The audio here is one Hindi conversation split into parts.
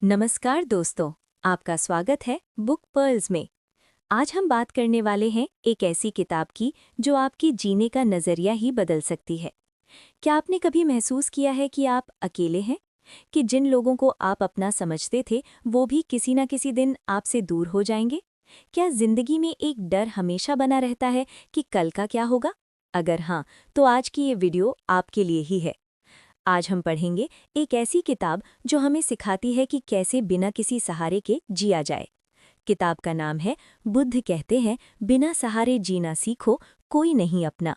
नमस्कार दोस्तों, आपका स्वागत है बुक पर्ल्स में। आज हम बात करने वाले हैं एक ऐसी किताब की जो आपकी जीने का नज़रिया ही बदल सकती है। क्या आपने कभी महसूस किया है कि आप अकेले हैं? कि जिन लोगों को आप अपना समझते थे वो भी किसी न किसी दिन आपसे दूर हो जाएंगे? क्या जिंदगी में एक डर हमेशा बना रहता है कि कल का क्या होगा? अगर हाँ, तो आज की ये वीडियो आपके लिए ही है। आज हम पढ़ेंगे एक ऐसी किताब जो हमें सिखाती है कि कैसे बिना किसी सहारे के जिया जाए। किताब का नाम है बुद्ध कहते हैं बिना सहारे जीना सीखो, कोई नहीं अपना।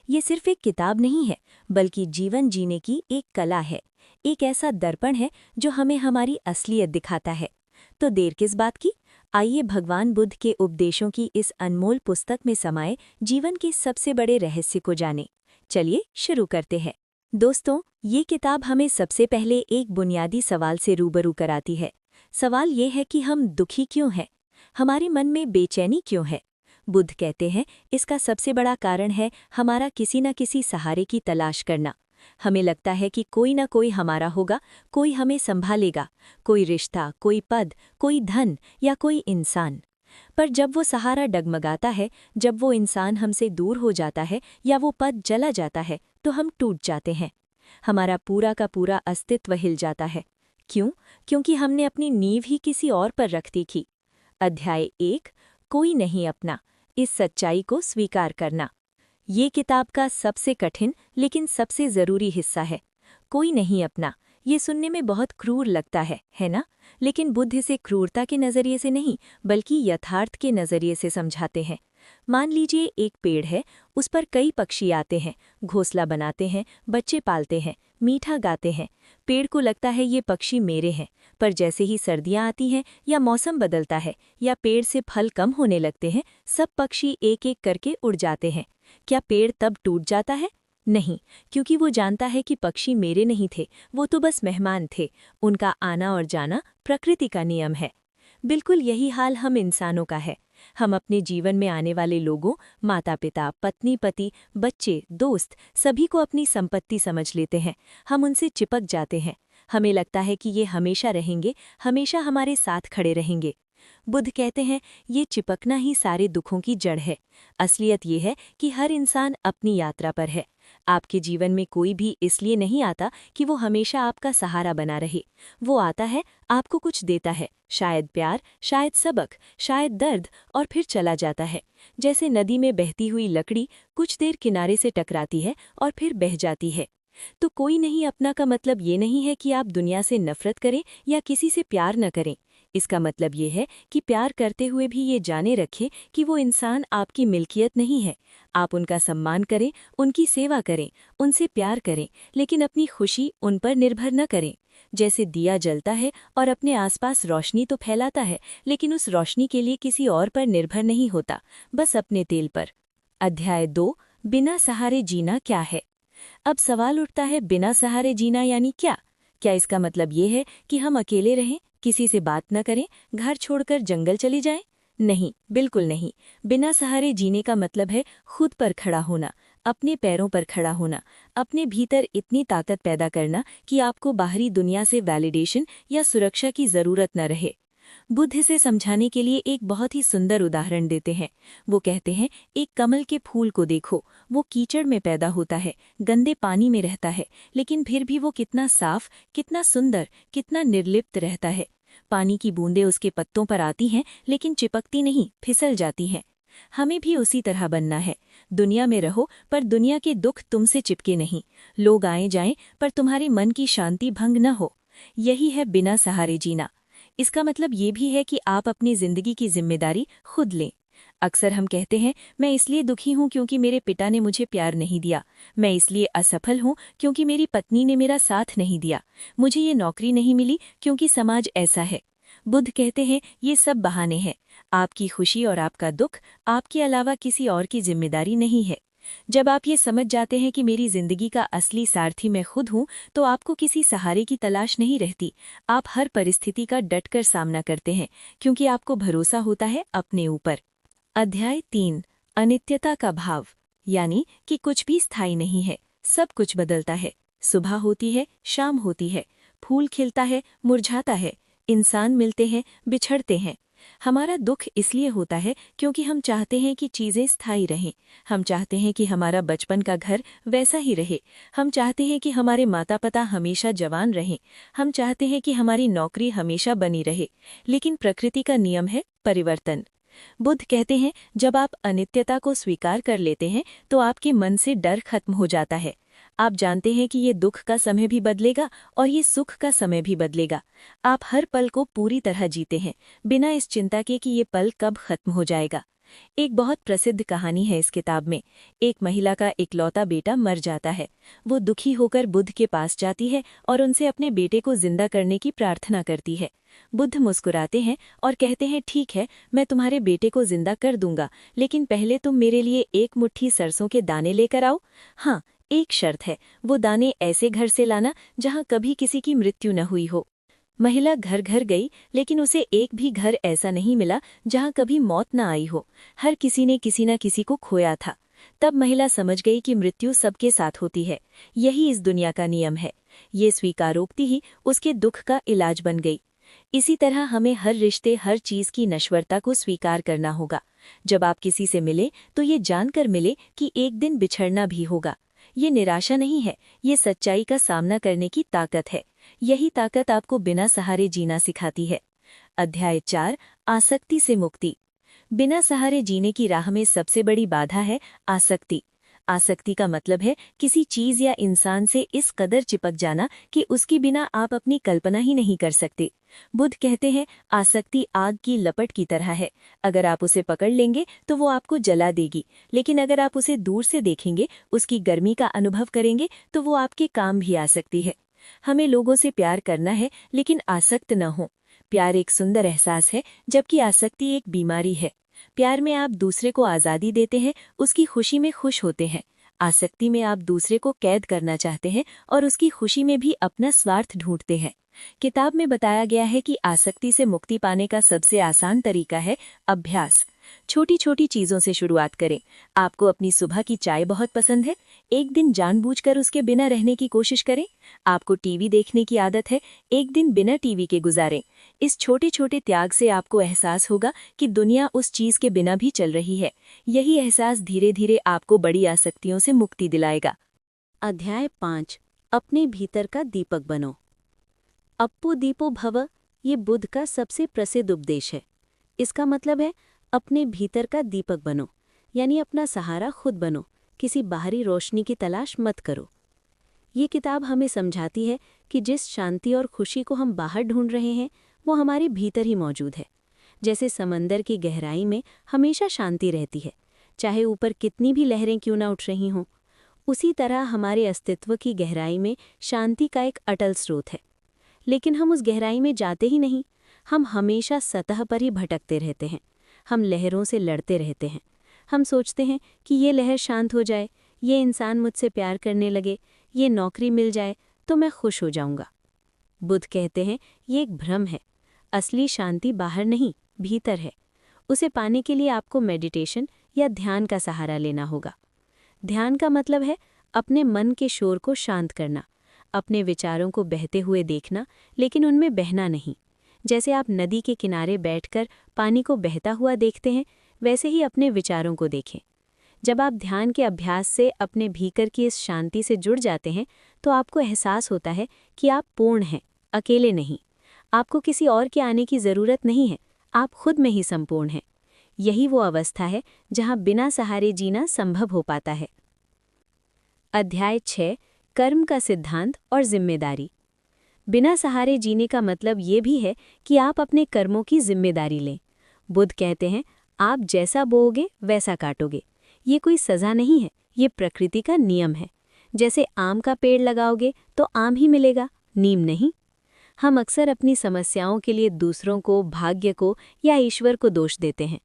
ये सिर्फ एक किताब नहीं है, बल्कि जीवन जीने की एक कला है। एक ऐसा दर्पण है जो हमें हमारी असलियत दिखाता है। तो देर किस बात की, आइए भगवान बुद्ध के उपदेशों की इस अनमोल पुस्तक में समाये जीवन के सबसे बड़े रहस्य को जानें। चलिए शुरू करते हैं। दोस्तों, ये किताब हमें सबसे पहले एक बुनियादी सवाल से रूबरू कराती है। सवाल ये है कि हम दुखी क्यों हैं? हमारे मन में बेचैनी क्यों है? बुद्ध कहते हैं इसका सबसे बड़ा कारण है हमारा किसी न किसी सहारे की तलाश करना। हमें लगता है कि कोई न कोई हमारा होगा, कोई हमें संभालेगा, कोई रिश्ता, कोई पद, कोई धन या कोई इंसान। पर जब वो सहारा डगमगाता है, जब वो इंसान हमसे दूर हो जाता है या वो पद जला जाता है, तो हम टूट जाते हैं। हमारा पूरा का पूरा अस्तित्व हिल जाता है। क्यों? क्योंकि हमने अपनी नींव ही किसी और पर रख दी थी। अध्याय 1, कोई नहीं अपना, इस सच्चाई को स्वीकार करना। ये किताब का सबसे कठिन लेकिन सबसे ज़रूरी हिस्सा है। कोई नहीं अपना, ये सुनने में बहुत क्रूर लगता है ना? लेकिन बुद्ध इसे क्रूरता के नज़रिए से नहीं, बल्कि यथार्थ के नज़रिए से समझाते हैं। मान लीजिए एक पेड़ है, उस पर कई पक्षी आते हैं, घोंसला बनाते हैं, बच्चे पालते हैं, मीठा गाते हैं। पेड़ को लगता है ये पक्षी मेरे हैं, पर जैसे ही सर्दियाँ आती हैं या मौसम बदलता है या पेड़ से फल कम होने लगते हैं, सब पक्षी एक एक करके उड़ जाते हैं। क्या पेड़ तब टूट जाता है? नहीं, क्योंकि वो जानता है कि पक्षी मेरे नहीं थे, वो तो बस मेहमान थे। उनका आना और जाना प्रकृति का नियम है। बिल्कुल यही हाल हम इंसानों का है। हम अपने जीवन में आने वाले लोगों, माता पिता, पत्नी पति, बच्चे, दोस्त, सभी को अपनी संपत्ति समझ लेते हैं। हम उनसे चिपक जाते हैं। हमें लगता है कि ये हमेशा रहेंगे, हमेशा हमारे साथ खड़े रहेंगे। बुद्ध कहते हैं ये चिपकना ही सारे दुखों की जड़ है। असलियत ये है कि हर इंसान अपनी यात्रा पर है। आपके जीवन में कोई भी इसलिए नहीं आता कि वो हमेशा आपका सहारा बना रहे। वो आता है, आपको कुछ देता है, शायद प्यार, शायद सबक, शायद दर्द, और फिर चला जाता है। जैसे नदी में बहती हुई लकड़ी कुछ देर किनारे से टकराती है और फिर बह जाती है। तो कोई नहीं अपना का मतलब ये नहीं है कि आप दुनिया से नफरत करें या किसी से प्यार न करें। इसका मतलब ये है कि प्यार करते हुए भी ये जाने रखें कि वो इंसान आपकी मिल्कियत नहीं है। आप उनका सम्मान करें, उनकी सेवा करें, उनसे प्यार करें, लेकिन अपनी खुशी उन पर निर्भर न करें। जैसे दिया जलता है और अपने आसपास रोशनी तो फैलाता है, लेकिन उस रोशनी के लिए किसी और पर निर्भर नहीं होता, बस अपने तेल पर। अध्याय 2, बिना सहारे जीना क्या है? अब सवाल उठता है, बिना सहारे जीना यानी क्या? क्या इसका मतलब ये है कि हम अकेले रहें, किसी से बात न करें, घर छोड़कर जंगल चले जाएं? नहीं, बिल्कुल नहीं। बिना सहारे जीने का मतलब है खुद पर खड़ा होना, अपने पैरों पर खड़ा होना, अपने भीतर इतनी ताकत पैदा करना कि आपको बाहरी दुनिया से वैलिडेशन या सुरक्षा की जरूरत न रहे। बुद्ध इसे समझाने के लिए एक बहुत ही सुंदर उदाहरण देते हैं। वो कहते हैं, एक कमल के फूल को देखो, वो कीचड़ में पैदा होता है, गंदे पानी में रहता है, लेकिन फिर भी वो कितना साफ, कितना सुंदर, कितना निर्लिप्त रहता है। पानी की बूंदें उसके पत्तों पर आती हैं, लेकिन चिपकती नहीं, फिसल जाती हैं। हमें भी उसी तरह बनना है। दुनिया में रहो, पर दुनिया के दुख तुमसे चिपके नहीं। लोग आए जाएं, पर तुम्हारे मन की शांति भंग न हो। यही है बिना सहारे जीना। इसका मतलब ये भी है कि आप अपनी जिंदगी की जिम्मेदारी खुद लें। अक्सर हम कहते हैं, मैं इसलिए दुखी हूँ क्योंकि मेरे पिता ने मुझे प्यार नहीं दिया, मैं इसलिए असफल हूँ क्योंकि मेरी पत्नी ने मेरा साथ नहीं दिया, मुझे ये नौकरी नहीं मिली क्योंकि समाज ऐसा है। बुद्ध कहते हैं ये सब बहाने हैं। आपकी खुशी और आपका दुख आपके अलावा किसी और की जिम्मेदारी नहीं है। जब आप ये समझ जाते हैं कि मेरी जिंदगी का असली सारथी मैं खुद हूँ, तो आपको किसी सहारे की तलाश नहीं रहती। आप हर परिस्थिति का डटकर सामना करते हैं, क्योंकि आपको भरोसा होता है अपने ऊपर। अध्याय 3, अनित्यता का भाव, यानी कि कुछ भी स्थायी नहीं है, सब कुछ बदलता है। सुबह होती है, शाम होती है, फूल खिलता है, मुरझाता है, इंसान मिलते हैं, बिछड़ते हैं। हमारा दुख इसलिए होता है क्योंकि हम चाहते हैं कि चीज़ें स्थायी रहें। हम चाहते हैं कि हमारा बचपन का घर वैसा ही रहे। हम चाहते हैं कि हमारे माता पिता हमेशा जवान रहें। हम चाहते हैं कि हमारी नौकरी हमेशा बनी रहे। लेकिन प्रकृति का नियम है परिवर्तन। बुद्ध कहते हैं, जब आप अनित्यता को स्वीकार कर लेते हैं तो आपके मन से डर खत्म हो जाता है। आप जानते हैं कि ये दुख का समय भी बदलेगा और ये सुख का समय भी बदलेगा। आप हर पल को पूरी तरह जीते हैं, बिना इस चिंता के कि ये पल कब खत्म हो जाएगा। एक बहुत प्रसिद्ध कहानी है इस किताब में। एक महिला का इकलौता बेटा मर जाता है। वो दुखी होकर बुद्ध के पास जाती है और उनसे अपने बेटे को जिंदा करने की प्रार्थना करती है। बुद्ध मुस्कुराते हैं और कहते हैं, ठीक है, मैं तुम्हारे बेटे को जिंदा कर दूंगा, लेकिन पहले तुम मेरे लिए एक मुट्ठी सरसों के दाने लेकर आओ। हाँ, एक शर्त है, वो दाने ऐसे घर से लाना जहाँ कभी किसी की मृत्यु न हुई हो। महिला घर घर गई, लेकिन उसे एक भी घर ऐसा नहीं मिला जहाँ कभी मौत न आई हो। हर किसी ने किसी न किसी को खोया था। तब महिला समझ गई कि मृत्यु सबके साथ होती है। यही इस दुनिया का नियम है। ये स्वीकारोक्ति ही उसके दुख का इलाज बन गई। इसी तरह हमें हर रिश्ते, हर चीज की नश्वरता को स्वीकार करना होगा। जब आप किसी से मिले तो ये जानकर मिले कि एक दिन बिछड़ना भी होगा। ये निराशा नहीं है, ये सच्चाई का सामना करने की ताकत है। यही ताकत आपको बिना सहारे जीना सिखाती है। अध्याय 4, आसक्ति से मुक्ति। बिना सहारे जीने की राह में सबसे बड़ी बाधा है आसक्ति। आसक्ति का मतलब है किसी चीज या इंसान से इस कदर चिपक जाना कि उसके बिना आप अपनी कल्पना ही नहीं कर सकते। बुद्ध कहते हैं, आसक्ति आग की लपट की तरह है। अगर आप उसे पकड़ लेंगे तो वो आपको जला देगी, लेकिन अगर आप उसे दूर से देखेंगे, उसकी गर्मी का अनुभव करेंगे, तो वो आपके काम भी आ सकती है। हमें लोगों से प्यार करना है, लेकिन आसक्त न हो। प्यार एक सुंदर एहसास है, जबकि आसक्ति एक बीमारी है। प्यार में आप दूसरे को आज़ादी देते हैं, उसकी खुशी में खुश होते हैं। आसक्ति में आप दूसरे को कैद करना चाहते हैं और उसकी खुशी में भी अपना स्वार्थ ढूंढते हैं। किताब में बताया गया है कि आसक्ति से मुक्ति पाने का सबसे आसान तरीका है अभ्यास। छोटी छोटी चीजों से शुरुआत करें। आपको अपनी सुबह की चाय बहुत पसंद है, एक दिन जानबूझकर उसके बिना रहने की कोशिश करें। आपको टीवी देखने की आदत है, एक दिन बिना टीवी के गुजारें। इस छोटे छोटे त्याग से आपको एहसास होगा कि दुनिया उस चीज के बिना भी चल रही है। यही एहसास धीरे धीरे आपको बड़ी आसक्तियों से मुक्ति दिलाएगा। अध्याय 5, अपने भीतर का दीपक बनो। अप्पु दीपो भव, ये बुद्ध का सबसे प्रसिद्ध उपदेश है। इसका मतलब है अपने भीतर का दीपक बनो, यानी अपना सहारा खुद बनो। किसी बाहरी रोशनी की तलाश मत करो। ये किताब हमें समझाती है कि जिस शांति और खुशी को हम बाहर ढूंढ रहे हैं, वो हमारे भीतर ही मौजूद है। जैसे समंदर की गहराई में हमेशा शांति रहती है, चाहे ऊपर कितनी भी लहरें क्यों ना उठ रही हों। उसी तरह हमारे अस्तित्व की गहराई में शांति का एक अटल स्रोत है। लेकिन हम उस गहराई में जाते ही नहीं। हम हमेशा सतह पर ही भटकते रहते हैं। हम लहरों से लड़ते रहते हैं। हम सोचते हैं कि ये लहर शांत हो जाए, ये इंसान मुझसे प्यार करने लगे, ये नौकरी मिल जाए तो मैं खुश हो जाऊंगा। बुद्ध कहते हैं, ये एक भ्रम है। असली शांति बाहर नहीं, भीतर है। उसे पाने के लिए आपको मेडिटेशन या ध्यान का सहारा लेना होगा। ध्यान का मतलब है अपने मन के शोर को शांत करना, अपने विचारों को बहते हुए देखना, लेकिन उनमें बहना नहीं। जैसे आप नदी के किनारे बैठकर पानी को बहता हुआ देखते हैं, वैसे ही अपने विचारों को देखें। जब आप ध्यान के अभ्यास से अपने भीतर की इस शांति से जुड़ जाते हैं, तो आपको एहसास होता है कि आप पूर्ण हैं, अकेले नहीं। आपको किसी और के आने की ज़रूरत नहीं है, आप खुद में ही संपूर्ण हैं। यही वो अवस्था है जहाँ बिना सहारे जीना संभव हो पाता है। अध्याय 6, कर्म का सिद्धांत और जिम्मेदारी। बिना सहारे जीने का मतलब ये भी है कि आप अपने कर्मों की जिम्मेदारी लें। बुद्ध कहते हैं, आप जैसा बोओगे वैसा काटोगे। ये कोई सज़ा नहीं है, ये प्रकृति का नियम है। जैसे आम का पेड़ लगाओगे तो आम ही मिलेगा, नीम नहीं। हम अक्सर अपनी समस्याओं के लिए दूसरों को, भाग्य को या ईश्वर को दोष देते हैं,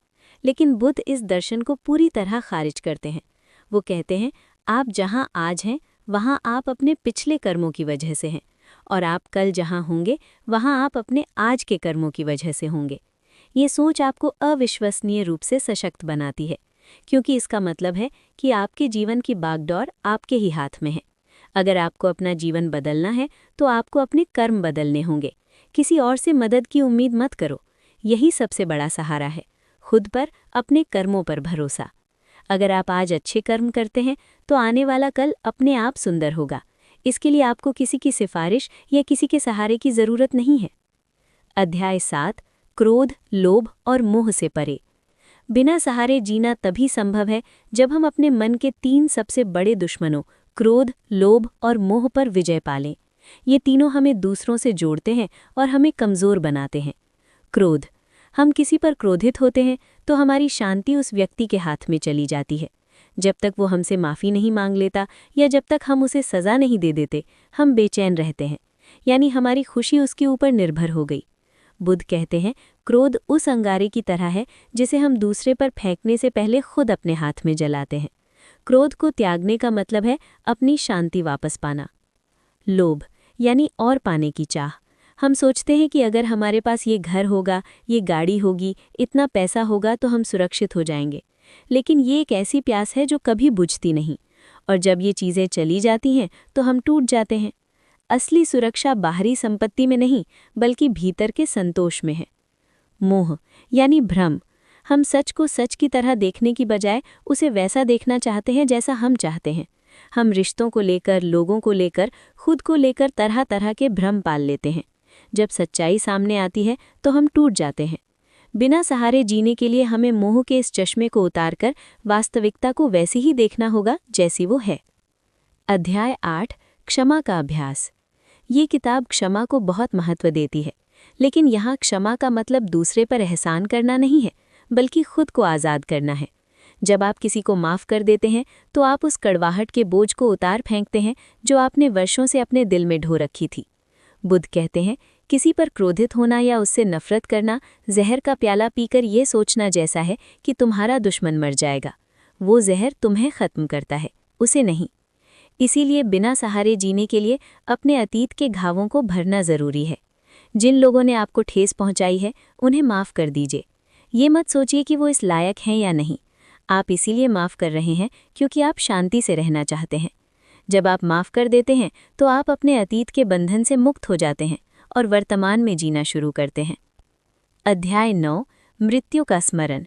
लेकिन बुद्ध इस दर्शन को पूरी तरह खारिज करते हैं। वो कहते हैं, आप जहाँ आज हैं वहाँ आप अपने पिछले कर्मों की वजह से हैं, और आप कल जहाँ होंगे वहाँ आप अपने आज के कर्मों की वजह से होंगे। ये सोच आपको अविश्वसनीय रूप से सशक्त बनाती है, क्योंकि इसका मतलब है कि आपके जीवन की बागडोर आपके ही हाथ में है। अगर आपको अपना जीवन बदलना है तो आपको अपने कर्म बदलने होंगे। किसी और से मदद की उम्मीद मत करो। यही सबसे बड़ा सहारा है, खुद पर, अपने कर्मों पर भरोसा। अगर आप आज अच्छे कर्म करते हैं तो आने वाला कल अपने आप सुंदर होगा। इसके लिए आपको किसी की सिफारिश या किसी के सहारे की जरूरत नहीं है। अध्याय 7, क्रोध, लोभ और मोह से परे। बिना सहारे जीना तभी संभव है जब हम अपने मन के 3 सबसे बड़े दुश्मनों क्रोध, लोभ और मोह पर विजय पालें। ये तीनों हमें दूसरों से जोड़ते हैं और हमें कमज़ोर बनाते हैं। क्रोध, हम किसी पर क्रोधित होते हैं तो हमारी शांति उस व्यक्ति के हाथ में चली जाती है। जब तक वो हमसे माफ़ी नहीं मांग लेता या जब तक हम उसे सज़ा नहीं दे देते, हम बेचैन रहते हैं, यानी हमारी खुशी उसके ऊपर निर्भर हो गई। बुद्ध कहते हैं, क्रोध उस अंगारे की तरह है जिसे हम दूसरे पर फेंकने से पहले खुद अपने हाथ में जलाते हैं। क्रोध को त्यागने का मतलब है अपनी शांति वापस पाना। लोभ, यानी और पाने की चाह। हम सोचते हैं कि अगर हमारे पास ये घर होगा, ये गाड़ी होगी, इतना पैसा होगा तो हम सुरक्षित हो जाएंगे। लेकिन ये एक ऐसी प्यास है जो कभी बुझती नहीं, और जब ये चीज़ें चली जाती हैं तो हम टूट जाते हैं। असली सुरक्षा बाहरी संपत्ति में नहीं, बल्कि भीतर के संतोष में है। मोह, यानी भ्रम। हम सच को सच की तरह देखने की बजाय उसे वैसा देखना चाहते हैं जैसा हम चाहते हैं। हम रिश्तों को लेकर, लोगों को लेकर, खुद को लेकर तरह तरह के भ्रम पाल लेते हैं। जब सच्चाई सामने आती है तो हम टूट जाते हैं। बिना सहारे जीने के लिए हमें मोह के इस चश्मे को उतारकर वास्तविकता को वैसे ही देखना होगा जैसी वो है। अध्याय 8, क्षमा का अभ्यास। ये किताब क्षमा को बहुत महत्व देती है, लेकिन यहाँ क्षमा का मतलब दूसरे पर एहसान करना नहीं है, बल्कि खुद को आज़ाद करना है। जब आप किसी को माफ़ कर देते हैं तो आप उस कड़वाहट के बोझ को उतार फेंकते हैं जो आपने वर्षों से अपने दिल में ढो रखी थी। बुद्ध कहते हैं, किसी पर क्रोधित होना या उससे नफरत करना जहर का प्याला पीकर ये सोचना जैसा है कि तुम्हारा दुश्मन मर जाएगा। वो जहर तुम्हें ख़त्म करता है, उसे नहीं। इसीलिए बिना सहारे जीने के लिए अपने अतीत के घावों को भरना ज़रूरी है। जिन लोगों ने आपको ठेस पहुंचाई है, उन्हें माफ़ कर दीजिए। ये मत सोचिए कि वो इस लायक हैं या नहीं। आप इसीलिए माफ़ कर रहे हैं क्योंकि आप शांति से रहना चाहते हैं। जब आप माफ़ कर देते हैं तो आप अपने अतीत के बंधन से मुक्त हो जाते हैं और वर्तमान में जीना शुरू करते हैं। अध्याय 9, मृत्यु का स्मरण।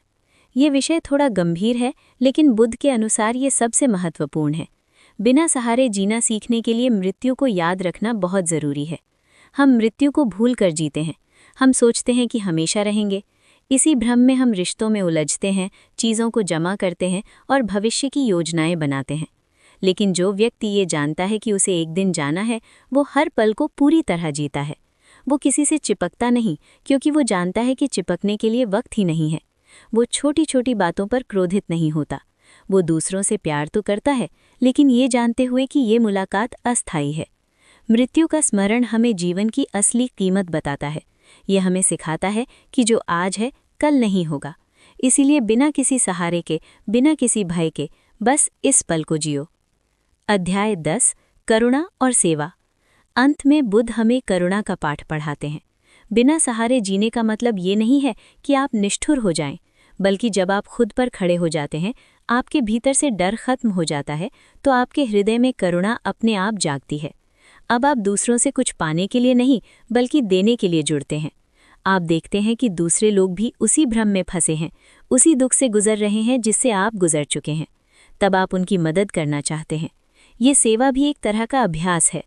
ये विषय थोड़ा गंभीर है, लेकिन बुद्ध के अनुसार ये सबसे महत्वपूर्ण है। बिना सहारे जीना सीखने के लिए मृत्यु को याद रखना बहुत ज़रूरी है। हम मृत्यु को भूल कर जीते हैं। हम सोचते हैं कि हमेशा रहेंगे। इसी भ्रम में हम रिश्तों में उलझते हैं, चीज़ों को जमा करते हैं और भविष्य की योजनाएं बनाते हैं। लेकिन जो व्यक्ति ये जानता है कि उसे एक दिन जाना है, वो हर पल को पूरी तरह जीता है। वो किसी से चिपकता नहीं, क्योंकि वो जानता है कि चिपकने के लिए वक्त ही नहीं है। वो छोटी छोटी बातों पर क्रोधित नहीं होता। वो दूसरों से प्यार तो करता है, लेकिन ये जानते हुए कि ये मुलाकात अस्थायी है। मृत्यु का स्मरण हमें जीवन की असली कीमत बताता है। ये हमें सिखाता है कि जो आज है, कल नहीं होगा। इसीलिए बिना किसी सहारे के, बिना किसी भय के, बस इस पल को जियो। अध्याय 10, करुणा और सेवा। अंत में बुद्ध हमें करुणा का पाठ पढ़ाते हैं। बिना सहारे जीने का मतलब ये नहीं है कि आप निष्ठुर हो जाएं, बल्कि जब आप खुद पर खड़े हो जाते हैं, आपके भीतर से डर खत्म हो जाता है, तो आपके हृदय में करुणा अपने आप जागती है। अब आप दूसरों से कुछ पाने के लिए नहीं, बल्कि देने के लिए जुड़ते हैं। आप देखते हैं कि दूसरे लोग भी उसी भ्रम में फंसे हैं, उसी दुख से गुजर रहे हैं जिससे आप गुजर चुके हैं। तब आप उनकी मदद करना चाहते हैं। ये सेवा भी एक तरह का अभ्यास है।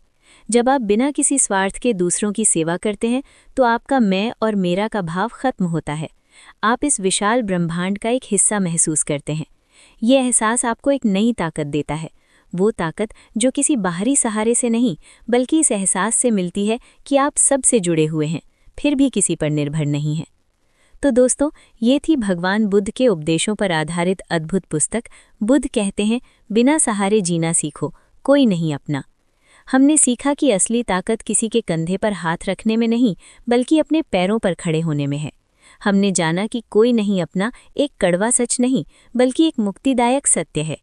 जब आप बिना किसी स्वार्थ के दूसरों की सेवा करते हैं तो आपका मैं और मेरा का भाव खत्म होता है। आप इस विशाल ब्रह्मांड का एक हिस्सा महसूस करते हैं। ये एहसास आपको एक नई ताकत देता है, वो ताकत जो किसी बाहरी सहारे से नहीं, बल्कि इस एहसास से मिलती है कि आप सबसे जुड़े हुए हैं, फिर भी किसी पर निर्भर नहीं हैं। तो दोस्तों, ये थी भगवान बुद्ध के उपदेशों पर आधारित अद्भुत पुस्तक बुद्ध कहते हैं, बिना सहारे जीना सीखो, कोई नहीं अपना। हमने सीखा कि असली ताकत किसी के कंधे पर हाथ रखने में नहीं, बल्कि अपने पैरों पर खड़े होने में है। हमने जाना कि कोई नहीं अपना एक कड़वा सच नहीं, बल्कि एक मुक्तिदायक सत्य है।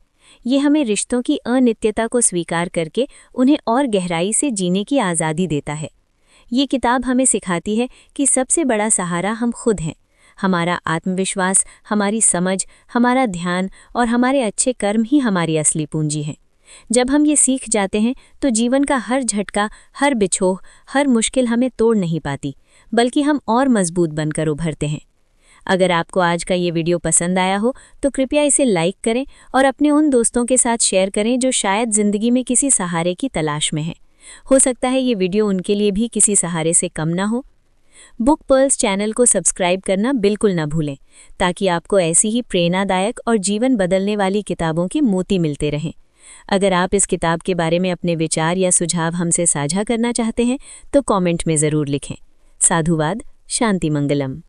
ये हमें रिश्तों की अनित्यता को स्वीकार करके उन्हें और गहराई से जीने की आज़ादी देता है। ये किताब हमें सिखाती है कि सबसे बड़ा सहारा हम खुद हैं। हमारा आत्मविश्वास, हमारी समझ, हमारा ध्यान और हमारे अच्छे कर्म ही हमारी असली पूंजी हैं। जब हम ये सीख जाते हैं तो जीवन का हर झटका, हर बिछोह, हर मुश्किल हमें तोड़ नहीं पाती, बल्कि हम और मजबूत बनकर उभरते हैं। अगर आपको आज का ये वीडियो पसंद आया हो तो कृपया इसे लाइक करें और अपने उन दोस्तों के साथ शेयर करें जो शायद ज़िंदगी में किसी सहारे की तलाश में हैं। हो सकता है ये वीडियो उनके लिए भी किसी सहारे से कम ना हो। बुक पर्ल्स चैनल को सब्सक्राइब करना बिल्कुल ना भूलें, ताकि आपको ऐसी ही प्रेरणादायक और जीवन बदलने वाली किताबों के मोती मिलते रहें। अगर आप इस किताब के बारे में अपने विचार या सुझाव हमसे साझा करना चाहते हैं तो कमेंट में ज़रूर लिखें। साधुवाद, शांति मंगलम।